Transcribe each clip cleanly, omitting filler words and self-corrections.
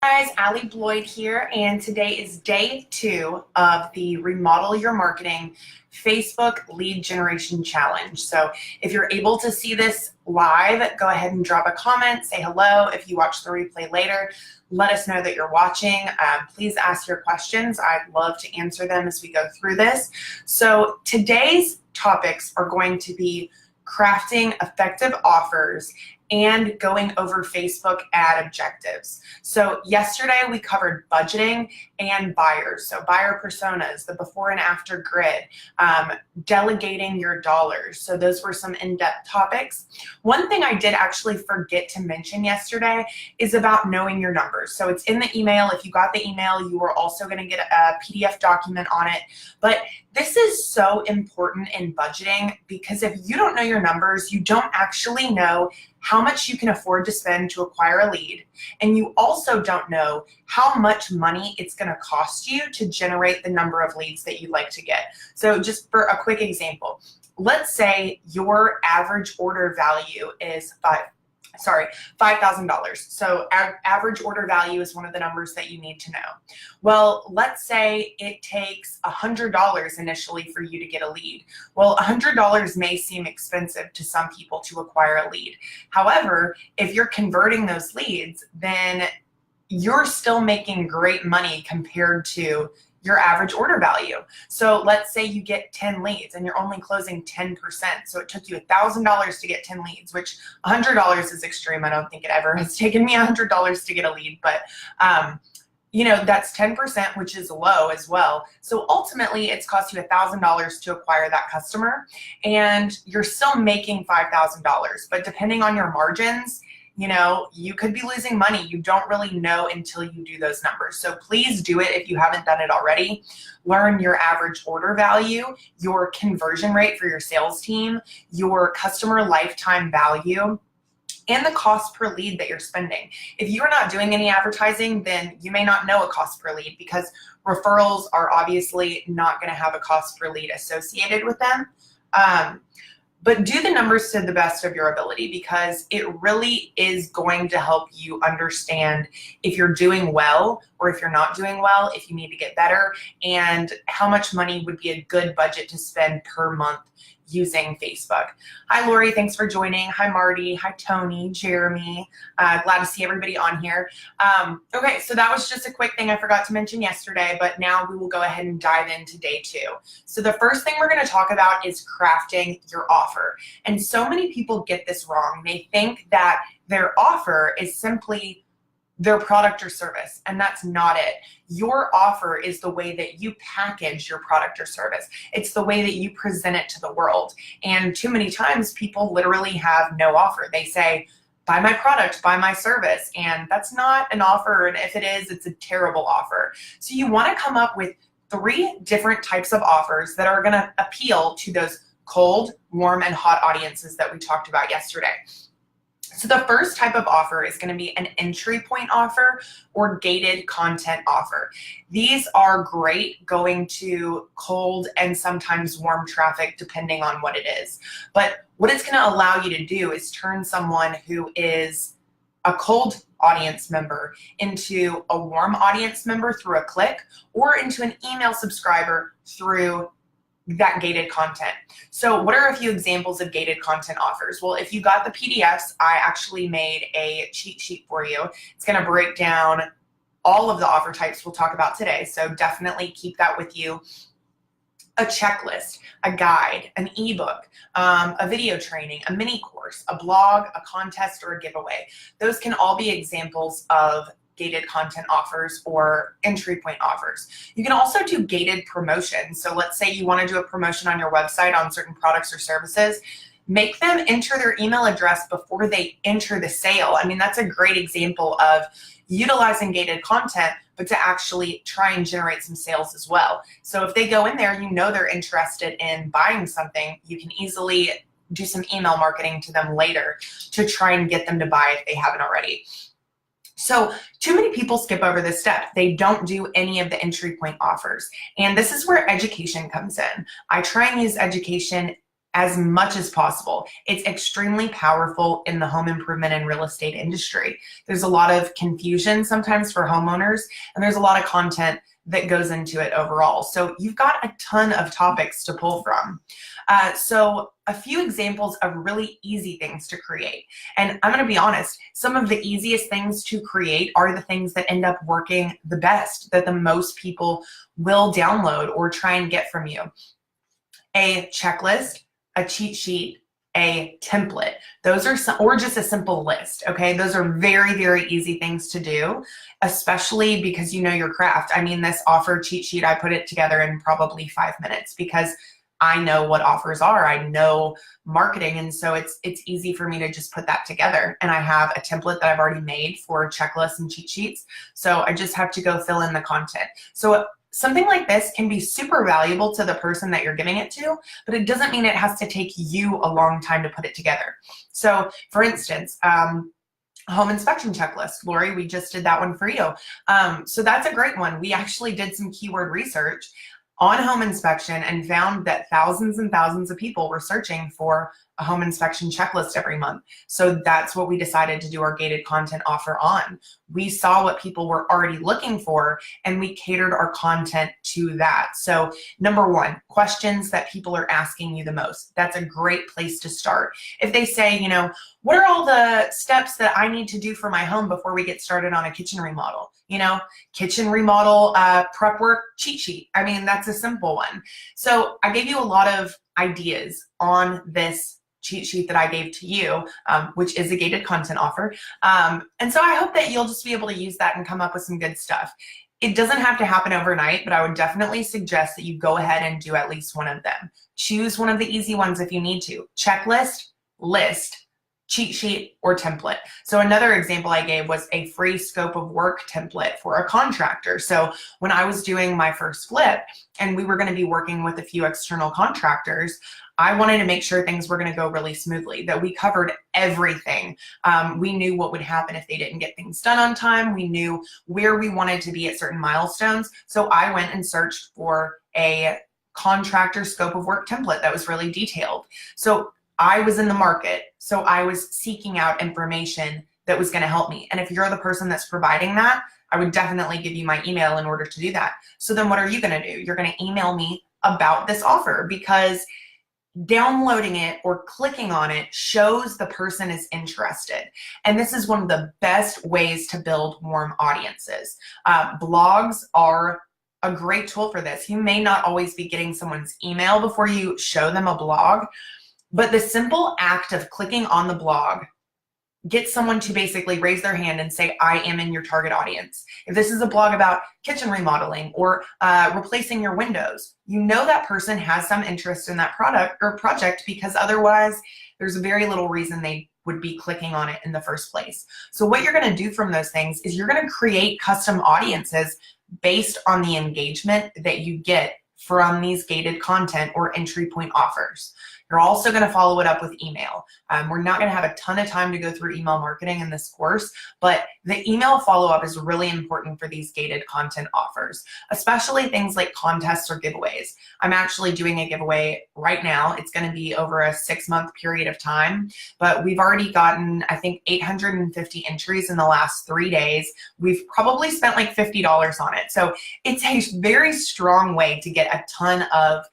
Guys, Allie Bloyd here, and today is day 2 of the Remodel Your Marketing Facebook Lead Generation Challenge. So if you're able to see this live, go ahead and drop a comment, say hello. If you watch the replay later, let us know that you're watching. Please ask your questions. I'd love to answer them as we go through this. So today's topics are going to be crafting effective offers and going over Facebook ad objectives. So yesterday we covered budgeting and buyers. So buyer personas, the before and after grid, delegating your dollars. So those were some in-depth topics. One thing I did actually forget to mention yesterday is about knowing your numbers. So it's in the email. If you got the email, you are also going to get a PDF document on it. But this is so important in budgeting because if you don't know your numbers, you don't actually know how much you can afford to spend to acquire a lead. And you also don't know how much money it's going to cost you to generate the number of leads that you'd like to get. So just for a quick example, let's say your average order value is $5,000. So average order value is one of the numbers that you need to know. Well, let's say it takes $100 initially for you to get a lead. Well, $100 may seem expensive to some people to acquire a lead. However, if you're converting those leads, then you're still making great money compared to your average order value. So let's say you get 10 leads and you're only closing 10%. So it took you $1,000 to get 10 leads, which $100 is extreme. I don't think it ever has taken me $100 to get a lead, but that's 10%, which is low as well. So ultimately it's cost you $1,000 to acquire that customer and you're still making $5,000, but depending on your margins, you could be losing money. You don't really know until you do those numbers. So please do it if you haven't done it already. Learn your average order value, your conversion rate for your sales team, your customer lifetime value, and the cost per lead that you're spending. If you're not doing any advertising, then you may not know a cost per lead because referrals are obviously not going to have a cost per lead associated with them. But do the numbers to the best of your ability because it really is going to help you understand if you're doing well or if you're not doing well, if you need to get better, and how much money would be a good budget to spend per month using Facebook. Hi, Lori. Thanks for joining. Hi, Marty. Hi, Tony, Jeremy. Glad to see everybody on here. Okay, so that was just a quick thing I forgot to mention yesterday, but now we will go ahead and dive into day 2. So the first thing we're going to talk about is crafting your offer. And so many people get this wrong. They think that their offer is simply their product or service, and that's not it. Your offer is the way that you package your product or service. It's the way that you present it to the world. And too many times people literally have no offer. They say, buy my product, buy my service, and that's not an offer, and if it is, it's a terrible offer. So you want to come up with 3 different types of offers that are going to appeal to those cold, warm, and hot audiences that we talked about yesterday. So the first type of offer is going to be an entry point offer or gated content offer. These are great going to cold and sometimes warm traffic depending on what it is. But what it's going to allow you to do is turn someone who is a cold audience member into a warm audience member through a click or into an email subscriber through that gated content. So what are a few examples of gated content offers? Well, if you got the PDFs, I actually made a cheat sheet for you. It's going to break down all of the offer types we'll talk about today. So definitely keep that with you. A checklist, a guide, an ebook, a video training, a mini course, a blog, a contest, or a giveaway. Those can all be examples of gated content offers or entry point offers. You can also do gated promotions. So let's say you want to do a promotion on your website on certain products or services. Make them enter their email address before they enter the sale. I mean, that's a great example of utilizing gated content, but to actually try and generate some sales as well. So if they go in there, they're interested in buying something, you can easily do some email marketing to them later to try and get them to buy if they haven't already. So too many people skip over this step. They don't do any of the entry point offers. And this is where education comes in. I try and use education as much as possible. It's extremely powerful in the home improvement and real estate industry. There's a lot of confusion sometimes for homeowners, and there's a lot of content that goes into it overall. So you've got a ton of topics to pull from. So a few examples of really easy things to create. And I'm going to be honest, some of the easiest things to create are the things that end up working the best, that the most people will download or try and get from you. A checklist, a cheat sheet, a template. Those are some, or just a simple list, okay? Those are very, very easy things to do, especially because you know your craft. I mean, this offer cheat sheet, I put it together in probably 5 minutes because I know what offers are. I know marketing, and so it's easy for me to just put that together. And I have a template that I've already made for checklists and cheat sheets, so I just have to go fill in the content. So something like this can be super valuable to the person that you're giving it to, but it doesn't mean it has to take you a long time to put it together. So for instance, home inspection checklist. Lori, we just did that one for you. So that's a great one. We actually did some keyword research on home inspection and found that thousands and thousands of people were searching for a home inspection checklist every month. So that's what we decided to do our gated content offer on. We saw what people were already looking for, and we catered our content to that. So number one, questions that people are asking you the most. That's a great place to start. If they say, you know, what are all the steps that I need to do for my home before we get started on a kitchen remodel? You know, kitchen remodel prep work cheat sheet. I mean, that's a simple one. So I gave you a lot of ideas on this cheat sheet that I gave to you, which is a gated content offer. And so I hope that you'll just be able to use that and come up with some good stuff. It doesn't have to happen overnight, but I would definitely suggest that you go ahead and do at least one of them. Choose one of the easy ones if you need to. Checklist, list, cheat sheet, or template. So another example I gave was a free scope of work template for a contractor. So when I was doing my first flip and we were going to be working with a few external contractors, I wanted to make sure things were going to go really smoothly, that we covered everything. We knew what would happen if they didn't get things done on time. We knew where we wanted to be at certain milestones. So I went and searched for a contractor scope of work template that was really detailed. So I was in the market, so I was seeking out information that was going to help me. And if you're the person that's providing that, I would definitely give you my email in order to do that. So then what are you going to do? You're going to email me about this offer, because downloading it or clicking on it shows the person is interested. And this is one of the best ways to build warm audiences. Blogs are a great tool for this. You may not always be getting someone's email before you show them a blog, but the simple act of clicking on the blog gets someone to basically raise their hand and say, I am in your target audience. If this is a blog about kitchen remodeling or replacing your windows, you know that person has some interest in that product or project, because otherwise there's very little reason they would be clicking on it in the first place. So what you're going to do from those things is you're going to create custom audiences based on the engagement that you get from these gated content or entry point offers. You're also going to follow it up with email. We're not going to have a ton of time to go through email marketing in this course, but the email follow-up is really important for these gated content offers, especially things like contests or giveaways. I'm actually doing a giveaway right now. It's going to be over a 6-month period of time, but we've already gotten, I think, 850 entries in the last 3 days. We've probably spent like $50 on it. So it's a very strong way to get a ton of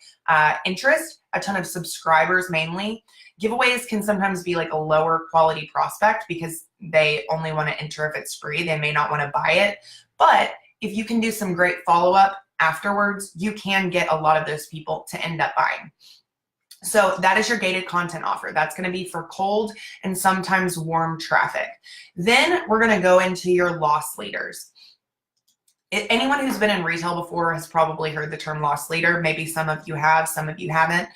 interest, a ton of subscribers mainly. Giveaways can sometimes be like a lower quality prospect because they only want to enter if it's free. They may not want to buy it. But if you can do some great follow-up afterwards, you can get a lot of those people to end up buying. So that is your gated content offer. That's going to be for cold and sometimes warm traffic. Then we're going to go into your loss leaders. Anyone who's been in retail before has probably heard the term loss leader. Maybe some of you have, some of you haven't.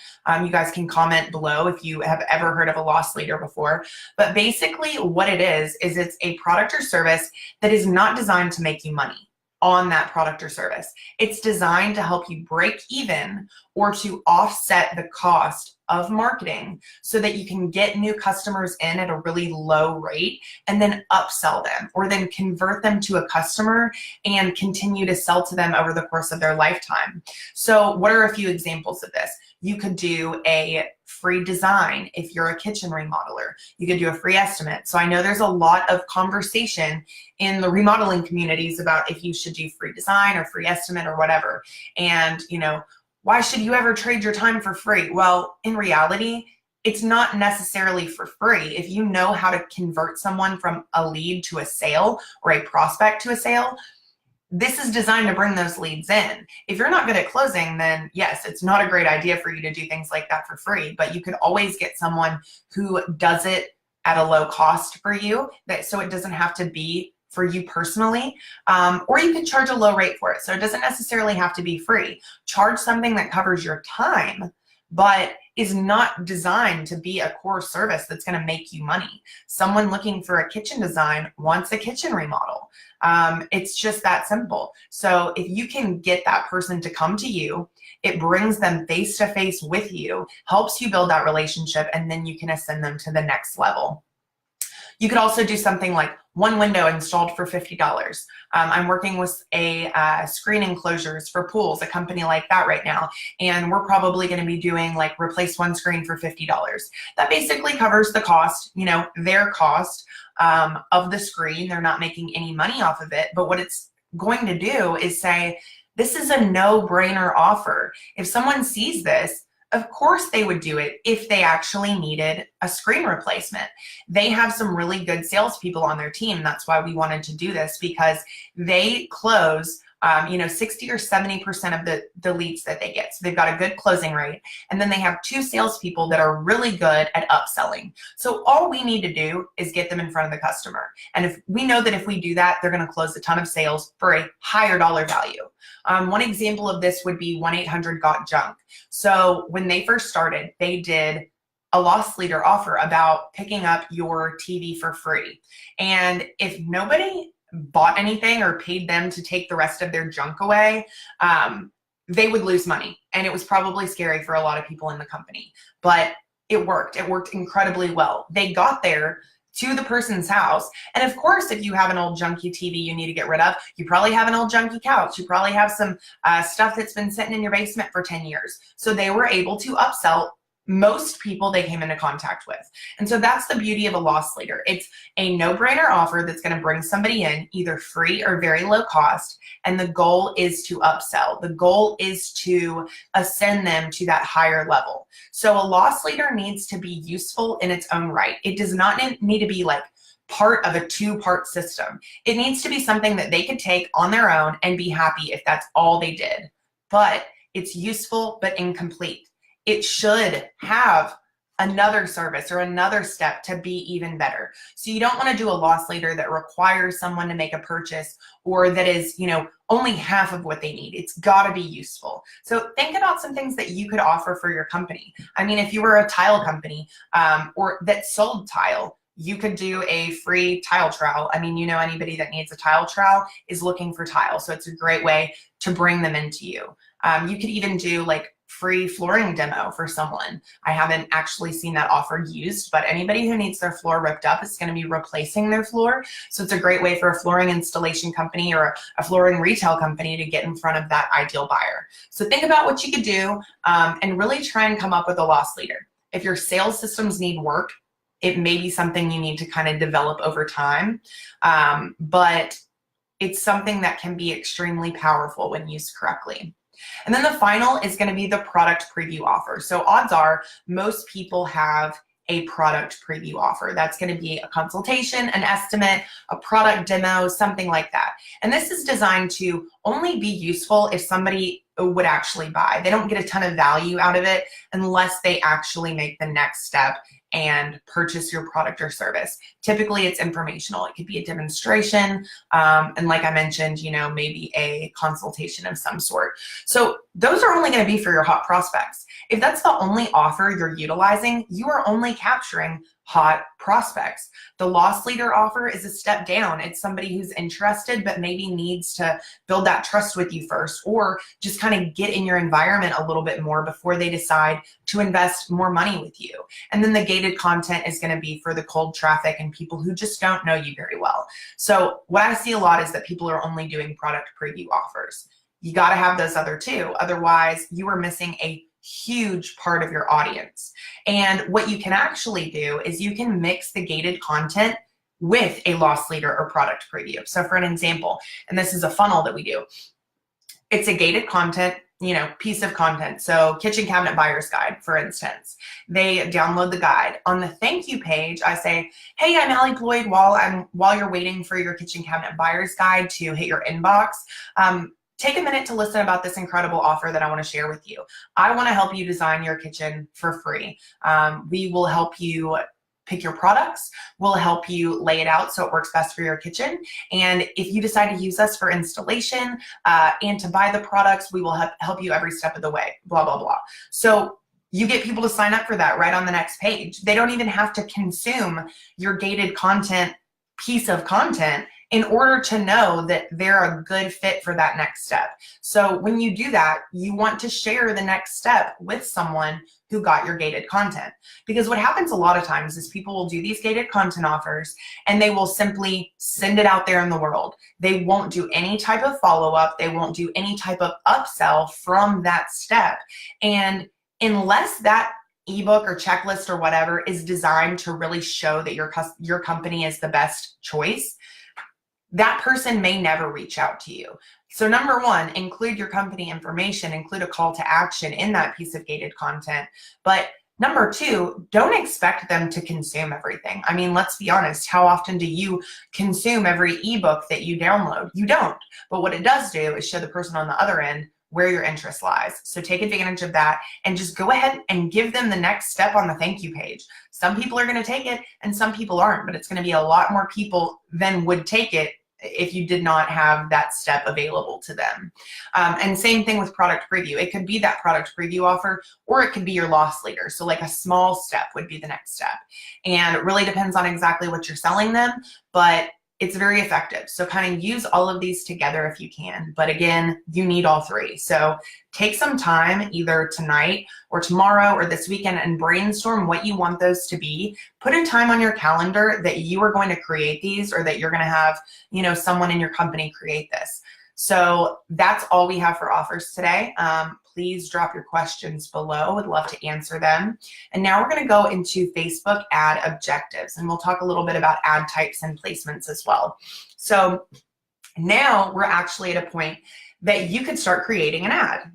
You guys can comment below if you have ever heard of a loss leader before. But basically what it is it's a product or service that is not designed to make you money on that product or service. It's designed to help you break even or to offset the cost of marketing so that you can get new customers in at a really low rate and then upsell them, or then convert them to a customer and continue to sell to them over the course of their lifetime. So what are a few examples of this? You could do a free design if you're a kitchen remodeler. You could do a free estimate. So I know there's a lot of conversation in the remodeling communities about if you should do free design or free estimate or whatever. And, why should you ever trade your time for free? Well, in reality, it's not necessarily for free. If you know how to convert someone from a lead to a sale or a prospect to a sale, this is designed to bring those leads in. If you're not good at closing, then yes, it's not a great idea for you to do things like that for free, but you could always get someone who does it at a low cost for you, so it doesn't have to be for you personally, or you could charge a low rate for it. So it doesn't necessarily have to be free. Charge something that covers your time, but is not designed to be a core service that's going to make you money. Someone looking for a kitchen design wants a kitchen remodel. It's just that simple. So if you can get that person to come to you, it brings them face to face with you, helps you build that relationship, and then you can ascend them to the next level. You could also do something like one window installed for $50. I'm working with a screen enclosures for pools, a company like that right now, and we're probably going to be doing like replace one screen for $50. That basically covers the cost, their cost of the screen. They're not making any money off of it, but what it's going to do is say, this is a no-brainer offer. If someone sees this, of course they would do it if they actually needed a screen replacement. They have some really good salespeople on their team. That's why we wanted to do this, because they close 60 or 70% of the leads that they get. So they've got a good closing rate. And then they have 2 salespeople that are really good at upselling. So all we need to do is get them in front of the customer. And if we know that if we do that, they're going to close a ton of sales for a higher dollar value. One example of this would be 1-800-GOT-JUNK. So when they first started, they did a loss leader offer about picking up your TV for free. And if nobody bought anything or paid them to take the rest of their junk away, they would lose money. And it was probably scary for a lot of people in the company, but it worked. It worked incredibly well. They got there to the person's house. And of course, if you have an old junky TV you need to get rid of, you probably have an old junky couch. You probably have some stuff that's been sitting in your basement for 10 years. So they were able to upsell most people they came into contact with. And so that's the beauty of a loss leader. It's a no-brainer offer that's going to bring somebody in either free or very low cost. And the goal is to upsell. The goal is to ascend them to that higher level. So a loss leader needs to be useful in its own right. It does not need to be like part of a 2-part system. It needs to be something that they could take on their own and be happy if that's all they did. But it's useful but incomplete. It should have another service or another step to be even better. So you don't want to do a loss leader that requires someone to make a purchase or that is, only half of what they need. It's got to be useful. So think about some things that you could offer for your company. I mean, if you were a tile company or that sold tile, you could do a free tile trowel. I mean, anybody that needs a tile trowel is looking for tile. So it's a great way to bring them into you. You could even do like free flooring demo for someone. I haven't actually seen that offer used, but anybody who needs their floor ripped up is going to be replacing their floor. So it's a great way for a flooring installation company or a flooring retail company to get in front of that ideal buyer. So think about what you could do and really try and come up with a loss leader. If your sales systems need work, it may be something you need to kind of develop over time, but it's something that can be extremely powerful when used correctly. And then the final is going to be the product preview offer. So odds are most people have a product preview offer. That's going to be a consultation, an estimate, a product demo, something like that. And this is designed to only be useful if somebody would actually buy. They don't get a ton of value out of it unless they actually make the next step and purchase your product or service. Typically it's informational. It could be a demonstration. And like I mentioned, maybe a consultation of some sort. So those are only going to be for your hot prospects. If that's the only offer you're utilizing, you are only capturing hot prospects. The loss leader offer is a step down. It's somebody who's interested but maybe needs to build that trust with you first, or just kind of get in your environment a little bit more before they decide to invest more money with you. And then the gated content is going to be for the cold traffic and people who just don't know you very well. So what I see a lot is that people are only doing product preview offers. You got to have those other two. Otherwise, you are missing a huge part of your audience. And what you can actually do is you can mix the gated content with a loss leader or product preview. So for an example, and this is a funnel that we do, it's a gated content, piece of content. So kitchen cabinet buyer's guide, for instance, they download the guide. On the thank you page, I say, hey, I'm Allie Floyd. While you're waiting for your kitchen cabinet buyer's guide to hit your inbox, take a minute to listen about this incredible offer that I want to share with you. I want to help you design your kitchen for free. We will help you pick your products. We'll help you lay it out so it works best for your kitchen. And if you decide to use us for installation and to buy the products, we will help you every step of the way, blah, blah, blah. So you get people to sign up for that right on the next page. They don't even have to consume your gated content piece of content in order to know that they're a good fit for that next step. So when you do that, you want to share the next step with someone who got your gated content. Because what happens a lot of times is people will do these gated content offers and they will simply send it out there in the world. They won't do any type of follow-up. They won't do any type of upsell from that step. And unless that ebook or checklist or whatever is designed to really show that your company is the best choice, that person may never reach out to you. So number one, include your company information, include a call to action in that piece of gated content. But number two, don't expect them to consume everything. I mean, let's be honest, how often do you consume every ebook that you download? You don't. But what it does do is show the person on the other end where your interest lies. So take advantage of that and just go ahead and give them the next step on the thank you page. Some people are going to take it and some people aren't, but it's going to be a lot more people than would take it if you did not have that step available to them. And same thing with product preview. It could be that product preview offer, or it could be your loss leader. So like a small step would be the next step. And it really depends on exactly what you're selling them, but it's very effective. So kind of use all of these together if you can. But again, you need all three. So take some time either tonight or tomorrow or this weekend and brainstorm what you want those to be. Put a time on your calendar that you are going to create these, or that you're going to have, someone in your company create this. So that's all we have for offers today. Please drop your questions below. Would love to answer them. And now we're going to go into Facebook ad objectives, and we'll talk a little bit about ad types and placements as well. So now we're actually at a point that you could start creating an ad.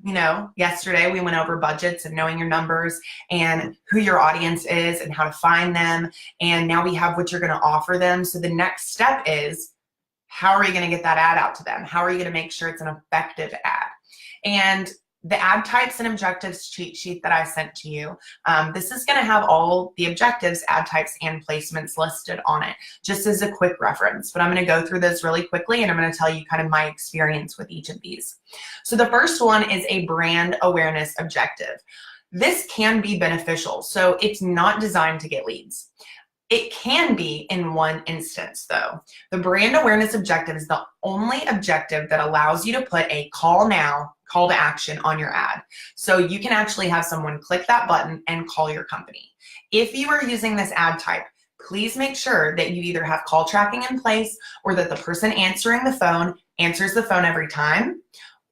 Yesterday we went over budgets and knowing your numbers and who your audience is and how to find them. And now we have what you're going to offer them. So the next step is, how are you going to get that ad out to them? How are you going to make sure it's an effective ad? And the ad types and objectives cheat sheet that I sent to you, this is going to have all the objectives, ad types, and placements listed on it, just as a quick reference. But I'm going to go through this really quickly, and I'm going to tell you kind of my experience with each of these. So the first one is a brand awareness objective. This can be beneficial, so it's not designed to get leads. It can be in one instance though. The brand awareness objective is the only objective that allows you to put a call now, call to action on your ad. So you can actually have someone click that button and call your company. If you are using this ad type, please make sure that you either have call tracking in place, or that the person answering the phone answers the phone every time,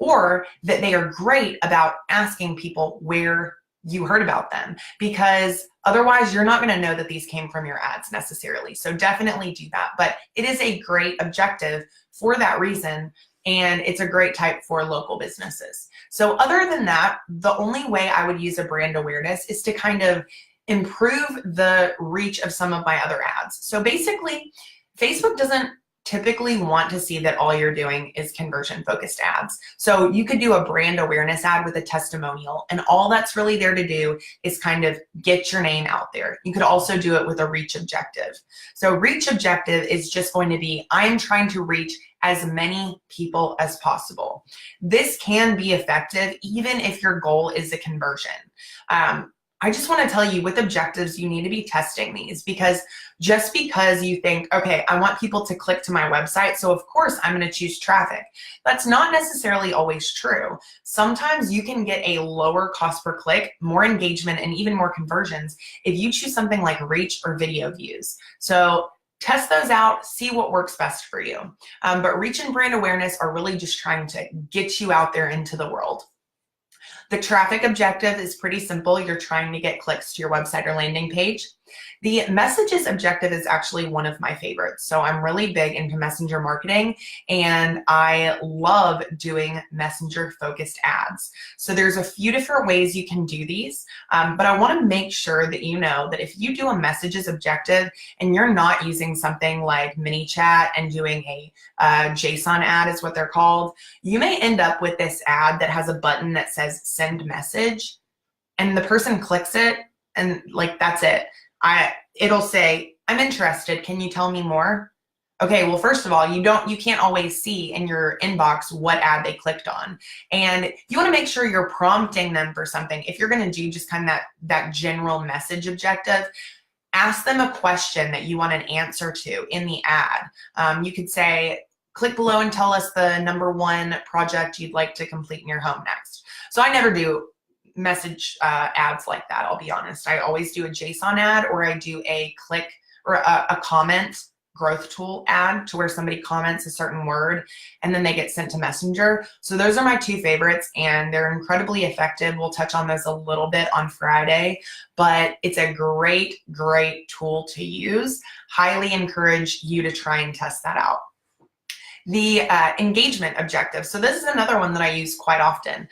or that they are great about asking people where you heard about them, because otherwise you're not going to know that these came from your ads necessarily. So definitely do that. But it is a great objective for that reason, and it's a great type for local businesses. So other than that, the only way I would use a brand awareness is to kind of improve the reach of some of my other ads. So basically, Facebook doesn't typically want to see that all you're doing is conversion focused ads. So you could do a brand awareness ad with a testimonial, and all that's really there to do is kind of get your name out there. You could also do it with a reach objective. So reach objective is just going to be, I am trying to reach as many people as possible. This can be effective even if your goal is a conversion. I just want to tell you, with objectives, you need to be testing these, because just because you think, okay, I want people to click to my website, so of course I'm going to choose traffic. That's not necessarily always true. Sometimes you can get a lower cost per click, more engagement, and even more conversions if you choose something like reach or video views. So test those out, see what works best for you. But reach and brand awareness are really just trying to get you out there into the world. The traffic objective is pretty simple. You're trying to get clicks to your website or landing page. The messages objective is actually one of my favorites. So I'm really big into messenger marketing, and I love doing messenger focused ads. So there's a few different ways you can do these, but I want to make sure that you know that if you do a messages objective and you're not using something like ManyChat and doing a JSON ad is what they're called, you may end up with this ad that has a button that says send message, and the person clicks it and like that's it. It'll say, I'm interested, can you tell me more? Okay, well, first of all, you can't always see in your inbox what ad they clicked on. And you want to make sure you're prompting them for something. If you're going to do just kind of that general message objective, ask them a question that you want an answer to in the ad. You could say, click below and tell us the #1 project you'd like to complete in your home next. So I never do message ads like that, I'll be honest. I always do a JSON ad, or I do a click or a comment growth tool ad to where somebody comments a certain word and then they get sent to Messenger. So those are my two favorites, and they're incredibly effective. We'll touch on those a little bit on Friday, but it's a great, great tool to use. Highly encourage you to try and test that out. The engagement objective. So this is another one that I use quite often.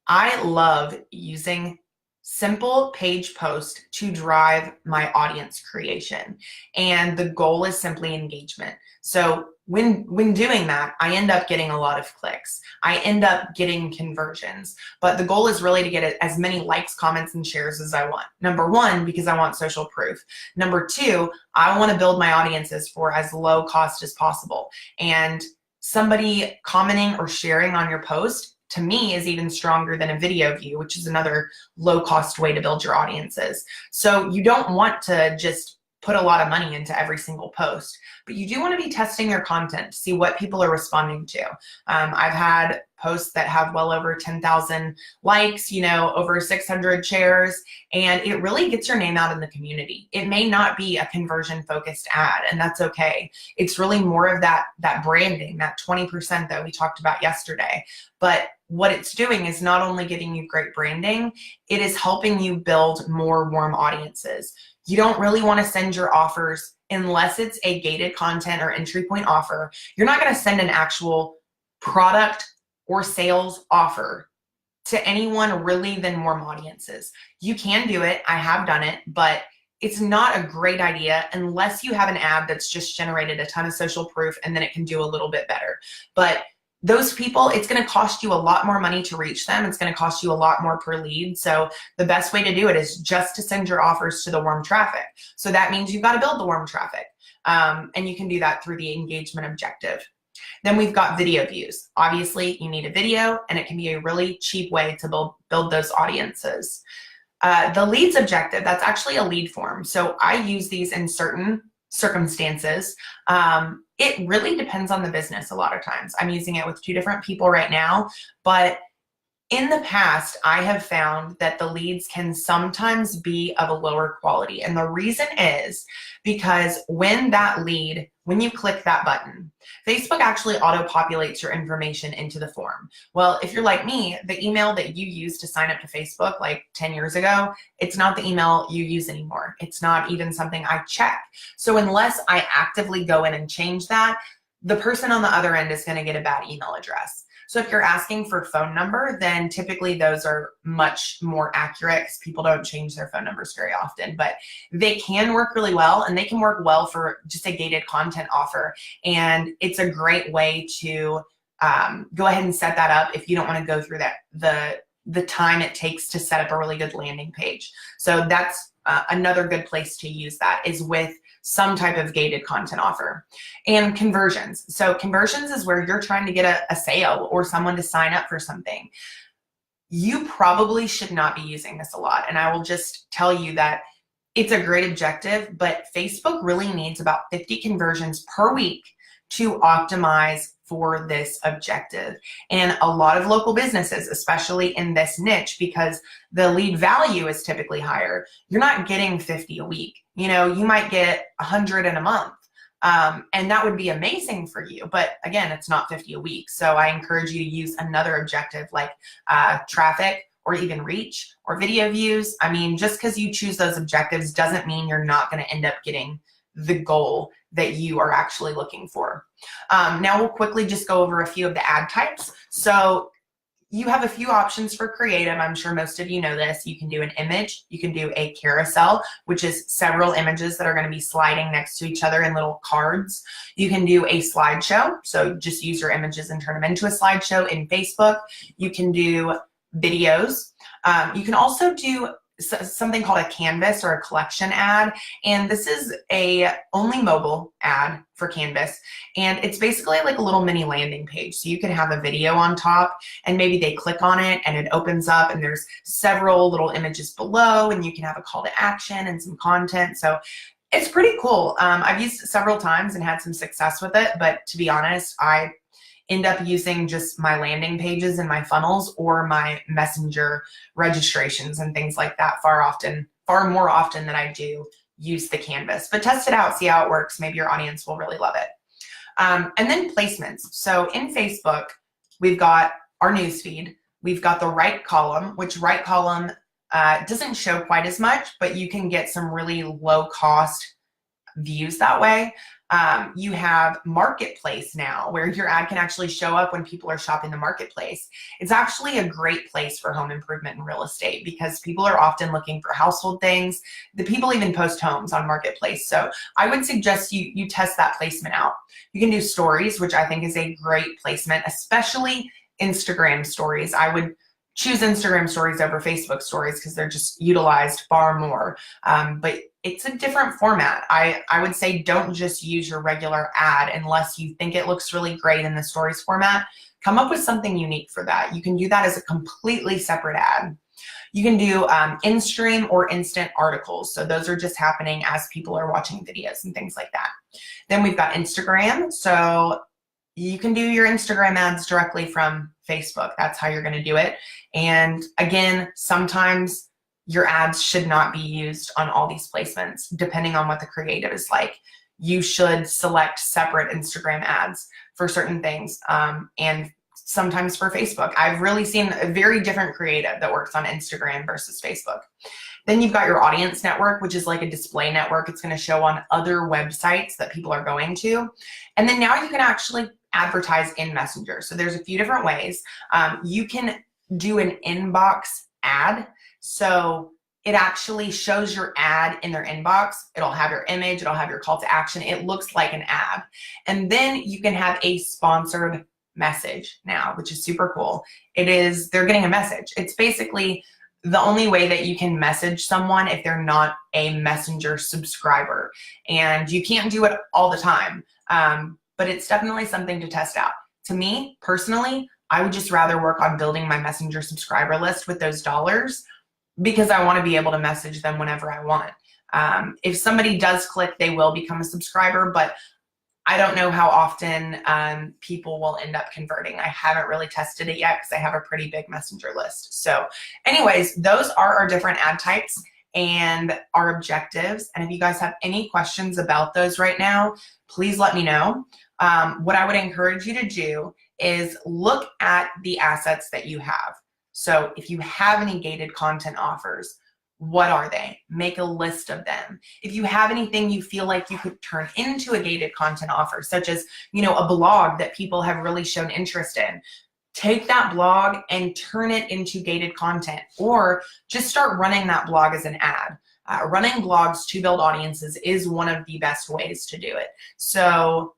I love using simple page posts to drive my audience creation. And the goal is simply engagement. So when doing that, I end up getting a lot of clicks. I end up getting conversions. But the goal is really to get as many likes, comments, and shares as I want. #1, because I want social proof. #2, I want to build my audiences for as low cost as possible. And somebody commenting or sharing on your post, to me, is even stronger than a video view, which is another low cost way to build your audiences. So you don't want to just put a lot of money into every single post, but you do want to be testing your content to see what people are responding to. I've had posts that have well over 10,000 likes, over 600 shares, and it really gets your name out in the community. It may not be a conversion focused ad, and that's okay. It's really more of that branding, that 20% that we talked about yesterday. But what it's doing is not only giving you great branding, it is helping you build more warm audiences. You don't really want to send your offers unless it's a gated content or entry point offer. You're not going to send an actual product or sales offer to anyone really than warm audiences. You can do it. I have done it, but it's not a great idea unless you have an ad that's just generated a ton of social proof, and then it can do a little bit better. But those people, it's going to cost you a lot more money to reach them. It's going to cost you a lot more per lead. So the best way to do it is just to send your offers to the warm traffic. So that means you've got to build the warm traffic. And you can do that through the engagement objective. Then we've got video views. Obviously, you need a video, and it can be a really cheap way to build those audiences. The leads objective, that's actually a lead form. So I use these in certain circumstances. It really depends on the business a lot of times. I'm using it with 2 different people right now, but in the past, I have found that the leads can sometimes be of a lower quality. And the reason is because when you click that button, Facebook actually auto-populates your information into the form. Well, if you're like me, the email that you used to sign up to Facebook like 10 years ago, it's not the email you use anymore. It's not even something I check. So unless I actively go in and change that, the person on the other end is going to get a bad email address. So if you're asking for phone number, then typically those are much more accurate because people don't change their phone numbers very often, but they can work really well, and they can work well for just a gated content offer. And it's a great way to go ahead and set that up if you don't want to go through the time it takes to set up a really good landing page. So that's another good place to use that is with some type of gated content offer. And conversions. So conversions is where you're trying to get a sale or someone to sign up for something. you probably should not be using this a lot. And I will just tell you that it's a great objective, but Facebook really needs about 50 conversions per week to optimize for this objective. And a lot of local businesses, especially in this niche, because the lead value is typically higher, you're not getting 50 a week. You know, you might get 100 in a month. And that would be amazing for you. But again, it's not 50 a week. So I encourage you to use another objective like traffic or even reach or video views. I mean, just because you choose those objectives doesn't mean you're not going to end up getting the goal that you are actually looking for. Now we'll quickly just go over a few of the ad types. So you have a few options for creative. I'm sure most of you know this. You can do an image, you can do a carousel, which is several images that are going to be sliding next to each other in little cards. You can do a slideshow, so just use your images and turn them into a slideshow in Facebook. You can do videos. You can also do something called a canvas or a collection ad, and this is a only mobile ad for Canvas, and it's basically like a little mini landing page. So you can have a video on top and maybe they click on it and it opens up and there's several little images below and you can have a call to action and some content. So it's pretty cool. I've used it several times and had some success with it, but to be honest, I end up using just my landing pages and my funnels or my messenger registrations and things like that far more often than I do use the canvas. But test it out, see how it works. Maybe your audience will really love it. And then placements. So in Facebook, we've got our newsfeed. We've got the right column, which right column doesn't show quite as much, but you can get some really low cost views that way. You have marketplace now where your ad can actually show up when people are shopping the marketplace. It's actually a great place for home improvement and real estate because people are often looking for household things. The people even post homes on marketplace. So I would suggest you test that placement out. You can do stories, which I think is a great placement, especially Instagram stories. I would choose Instagram stories over Facebook stories because they're just utilized far more. But it's a different format. I would say don't just use your regular ad unless you think it looks really great in the stories format. Come up with something unique for that. You can do that as a completely separate ad. You can do in-stream or instant articles. So those are just happening as people are watching videos and things like that. Then we've got Instagram. So you can do your Instagram ads directly from Facebook. That's how you're going to do it. And again, sometimes your ads should not be used on all these placements, depending on what the creative is like. You should select separate Instagram ads for certain things and sometimes for Facebook. I've really seen a very different creative that works on Instagram versus Facebook. Then you've got your audience network, which is like a display network. It's going to show on other websites that people are going to. And then now you can actually advertise in Messenger. So there's a few different ways. You can do an inbox ad. So it actually shows your ad in their inbox. It'll have your image, it'll have your call to action. It looks like an ad. And then you can have a sponsored message now, which is super cool. They're getting a message. It's basically the only way that you can message someone if they're not a Messenger subscriber. And you can't do it all the time, but it's definitely something to test out. To me, personally, I would just rather work on building my Messenger subscriber list with those dollars because I want to be able to message them whenever I want. If somebody does click, they will become a subscriber, but I don't know how often people will end up converting. I haven't really tested it yet because I have a pretty big Messenger list. So anyways, those are our different ad types and our objectives. And if you guys have any questions about those right now, please let me know. What I would encourage you to do is look at the assets that you have. So if you have any gated content offers, what are they? Make a list of them. If you have anything you feel like you could turn into a gated content offer, such as, a blog that people have really shown interest in, take that blog and turn it into gated content, or just start running that blog as an ad. Running blogs to build audiences is one of the best ways to do it. So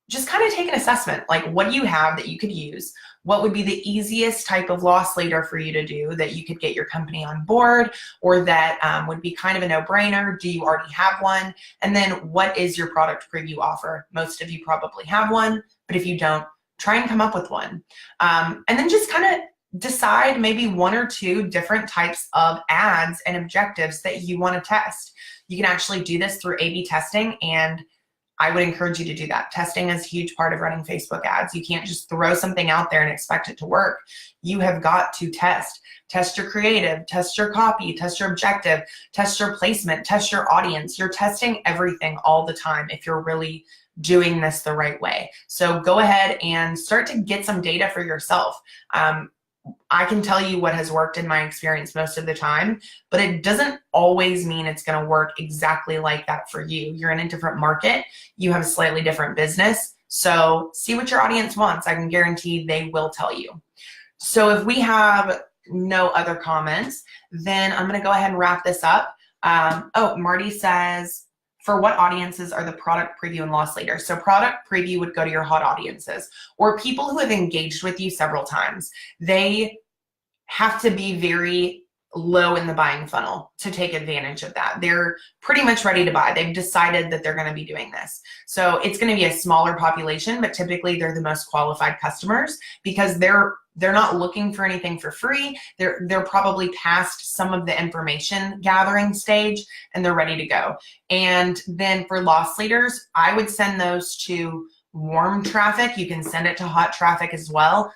just kind of take an assessment, like what do you have that you could use? What would be the easiest type of loss leader for you to do that you could get your company on board, or that would be kind of a no-brainer? Do you already have one? And then what is your product preview offer? Most of you probably have one, but if you don't, try and come up with one. And then just kind of decide maybe 1 or 2 different types of ads and objectives that you want to test. You can actually do this through A/B testing, and I would encourage you to do that. Testing is a huge part of running Facebook ads. You can't just throw something out there and expect it to work. You have got to test. Test your creative, test your copy, test your objective, test your placement, test your audience. You're testing everything all the time if you're really doing this the right way. So go ahead and start to get some data for yourself. I can tell you what has worked in my experience most of the time, but it doesn't always mean it's going to work exactly like that for you. You're in a different market. You have a slightly different business. So see what your audience wants. I can guarantee they will tell you. So if we have no other comments, then I'm going to go ahead and wrap this up. Marty says, for what audiences are the product preview and loss leaders? So product preview would go to your hot audiences or people who have engaged with you several times. They have to be very low in the buying funnel to take advantage of that. They're pretty much ready to buy. They've decided that they're going to be doing this. So it's going to be a smaller population, but typically they're the most qualified customers because they're not looking for anything for free. They're probably past some of the information gathering stage and they're ready to go. And then for loss leaders, I would send those to warm traffic. You can send it to hot traffic as well.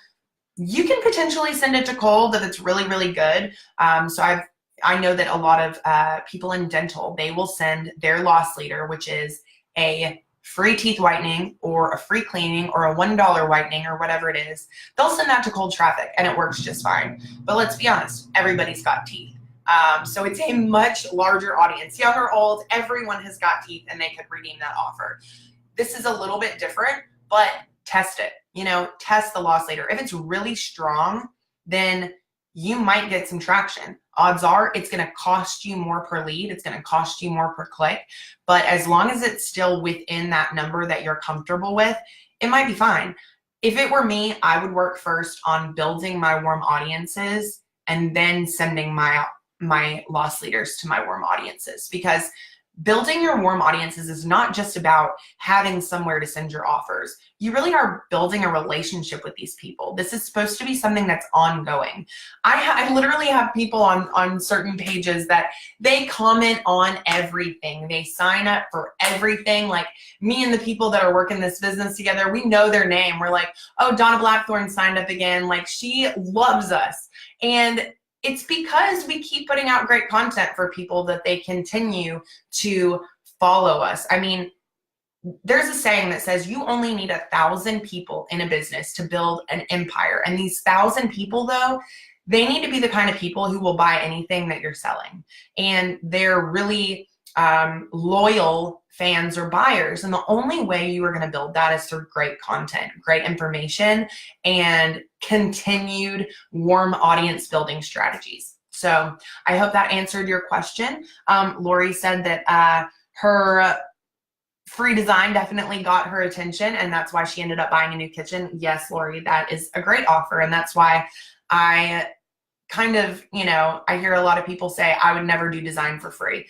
You can potentially send it to cold if it's really, really good. So I know that a lot of people in dental, they will send their loss leader, which is a free teeth whitening or a free cleaning or a $1 whitening or whatever it is. They'll send that to cold traffic and it works just fine. But let's be honest, everybody's got teeth. So it's a much larger audience, young or old, everyone has got teeth and they could redeem that offer. This is a little bit different, but test it. Test the loss leader. If it's really strong, then you might get some traction. Odds are it's going to cost you more per lead. It's going to cost you more per click. But as long as it's still within that number that you're comfortable with, it might be fine. If it were me, I would work first on building my warm audiences and then sending my loss leaders to my warm audiences, because building your warm audiences is not just about having somewhere to send your offers. You really are building a relationship with these people. This is supposed to be something that's ongoing. I literally have people on certain pages that they comment on everything. They sign up for everything. Like me and the people that are working this business together, we know their name. We're like, oh, Donna Blackthorn signed up again. Like she loves us. And it's because we keep putting out great content for people that they continue to follow us. I mean, there's a saying that says you only need 1,000 people in a business to build an empire. And these 1,000 people, though, they need to be the kind of people who will buy anything that you're selling. And they're really loyal fans or buyers. And the only way you are going to build that is through great content, great information, and continued warm audience building strategies. So I hope that answered your question. Lori said that her free design definitely got her attention, and that's why she ended up buying a new kitchen. Yes, Lori, that is a great offer. And that's why I kind of, I hear a lot of people say, I would never do design for free.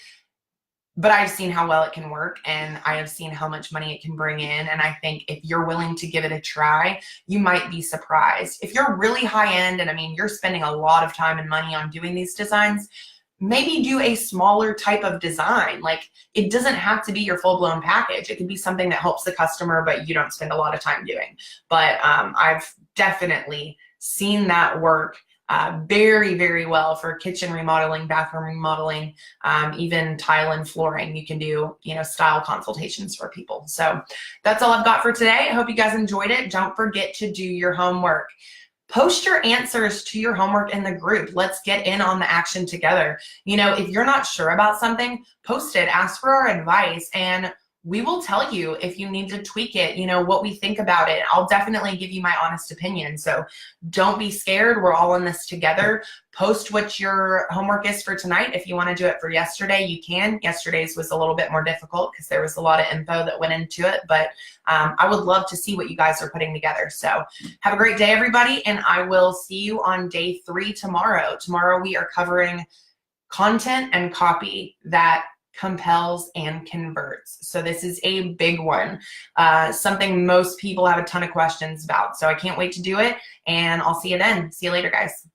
But I've seen how well it can work, and I have seen how much money it can bring in. And I think if you're willing to give it a try, you might be surprised. If you're really high end, and I mean, you're spending a lot of time and money on doing these designs, maybe do a smaller type of design. Like it doesn't have to be your full-blown package. It could be something that helps the customer, but you don't spend a lot of time doing. But I've definitely seen that work very, very well for kitchen remodeling, bathroom remodeling, even tile and flooring. You can do, style consultations for people. So that's all I've got for today. I hope you guys enjoyed it. Don't forget to do your homework. Post your answers to your homework in the group. Let's get in on the action together. If you're not sure about something, post it, ask for our advice, and we will tell you if you need to tweak it, what we think about it. I'll definitely give you my honest opinion. So don't be scared. We're all in this together. Post what your homework is for tonight. If you want to do it for yesterday, you can. Yesterday's was a little bit more difficult because there was a lot of info that went into it, but I would love to see what you guys are putting together. So have a great day, everybody, and I will see you on day 3 tomorrow. Tomorrow we are covering content and copy that compels, and converts. So this is a big one, something most people have a ton of questions about. So I can't wait to do it, and I'll see you then. See you later, guys.